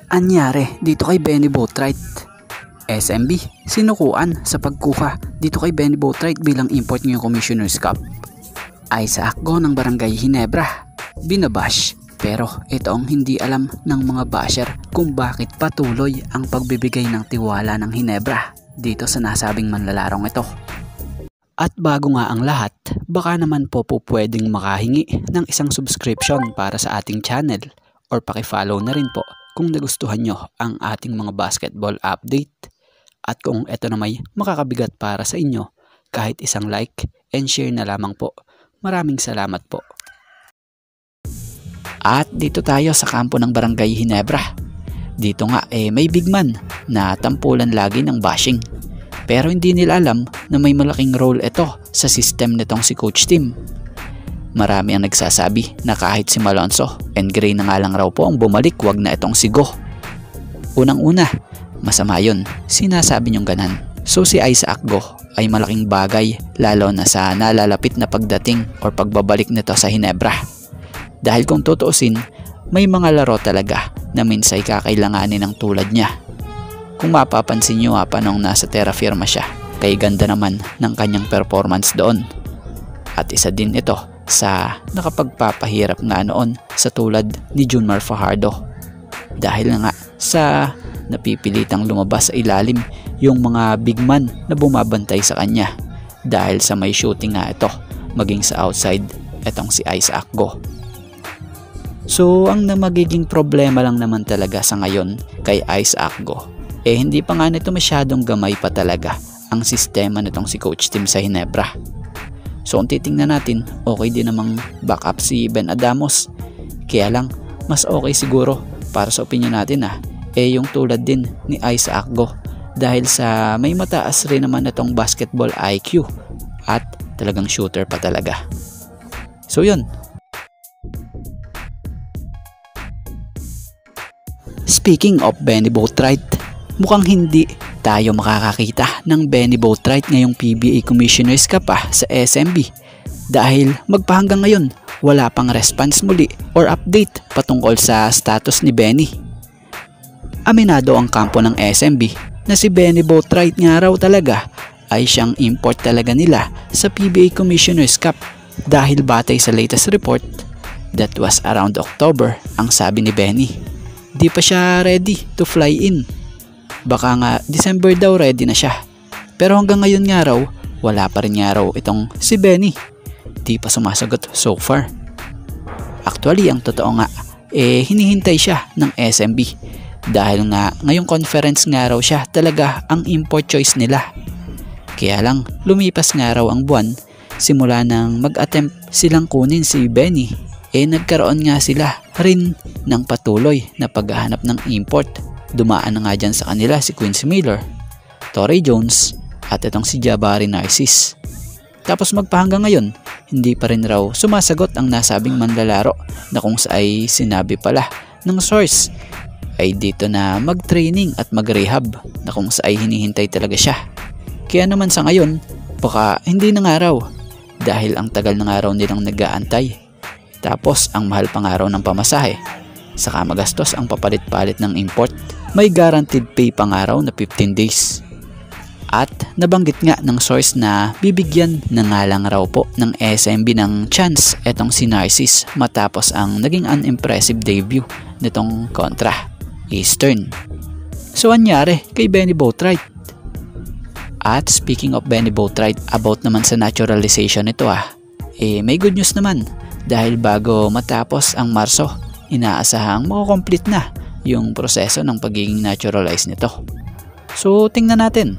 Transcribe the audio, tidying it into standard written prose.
Anyari dito kay Benny Boatwright? SMB sinukuan sa pagkuha dito kay Benny Boatwright bilang import ngayong Commissioner's Cup. Isaac Go ng Barangay Ginebra binabash, pero ito ang hindi alam ng mga basher kung bakit patuloy ang pagbibigay ng tiwala ng Ginebra dito sa nasabing manlalarong ito. At bago nga ang lahat, baka naman po pwedeng makahingi ng isang subscription para sa ating channel or paki-follow na rin po kung nagustuhan nyo ang ating mga basketball update. At kung ito na may makakabigat para sa inyo, kahit isang like and share na lamang po. Maraming salamat po. At dito tayo sa kampo ng Barangay Ginebra. Dito nga may big man na tampulan lagi ng bashing. Pero hindi nila alam na may malaking role ito sa system nitong si Coach Tim. Marami ang nagsasabi na kahit si Malonzo and Gray na nga lang raw po ang bumalik, wag na itong si Go. Unang-una, masama yun, sinasabi niyong ganan. So si Isaac Go ay malaking bagay lalo na sa nalalapit na pagdating or pagbabalik nito sa Ginebra. Dahil kung tutuusin, may mga laro talaga na minsay kakailanganin ng tulad niya. Kung mapapansin nyo pa nung nasa Terra Firma siya, kay ganda naman ng kanyang performance doon. At isa din ito sa nakapagpapahirap nga noon sa tulad ni Junmar Fajardo. Dahil nga sa napipilitang lumabas sa ilalim yung mga big man na bumabantay sa kanya. Dahil sa may shooting nga ito, maging sa outside, itong si Isaac Go. So ang magiging problema lang naman talaga sa ngayon kay Isaac Go, hindi pa nga nito masyadong gamay pa talaga ang sistema nitong si Coach Tim sa Ginebra. So kung titingnan natin, okay din namang backup si Ben Adamos. Kaya lang, mas okay siguro para sa opinion natin yung tulad din ni Isaac Go. Dahil sa may mataas rin naman itong basketball IQ at talagang shooter pa talaga. So yun. Speaking of Benny Boatwright, mukhang hindi tayo makakakita ng Benny Boatwright ngayong PBA Commissioner's Cup sa SMB. Dahil magpahanggang ngayon, wala pang response muli or update patungkol sa status ni Benny. Aminado ang kampo ng SMB na si Benny Boatwright nga raw talaga ay siyang import talaga nila sa PBA Commissioner's Cup dahil batay sa latest report, that was around October ang sabi ni Benny. Di pa siya ready to fly in. Baka nga December daw ready na siya. Pero hanggang ngayon nga raw, wala pa rin nga raw itong si Benny. Di pa sumasagot so far. Actually, ang totoo nga, hinihintay siya ng SMB. Dahil nga ngayong conference nga raw siya talaga ang import choice nila. Kaya lang lumipas nga raw ang buwan simula nang mag-attempt silang kunin si Benny. Nagkaroon nga sila rin ng patuloy na paghahanap ng import. Dumaan na nga dyan sa kanila si Quincy Miller, Torrey Jones at itong si Jabari Narcis. Tapos magpahanggang ngayon, hindi pa rin raw sumasagot ang nasabing manlalaro na kung sa ay sinabi pala ng source ay dito na mag-training at mag-rehab na kung sa ay hinihintay talaga siya. Kaya naman sa ngayon, baka hindi na nga raw dahil ang tagal na nga raw nilang nag-aantay. Tapos ang mahal pa nga raw ng pamasahe, saka magastos ang papalit-palit ng import. May guaranteed pay pa nga raw na 15 days. At nabanggit nga ng source na bibigyan na nga lang raw po ng SMB ng chance etong si Narcis matapos ang naging unimpressive debut nitong kontra Eastern. So anyari kay Benny Boatwright. At speaking of Benny Boatwright, about naman sa naturalization nito may good news naman. Dahil bago matapos ang Marso, inaasahang mako-complete na yung proseso ng pagiging naturalized nito. So tingnan natin.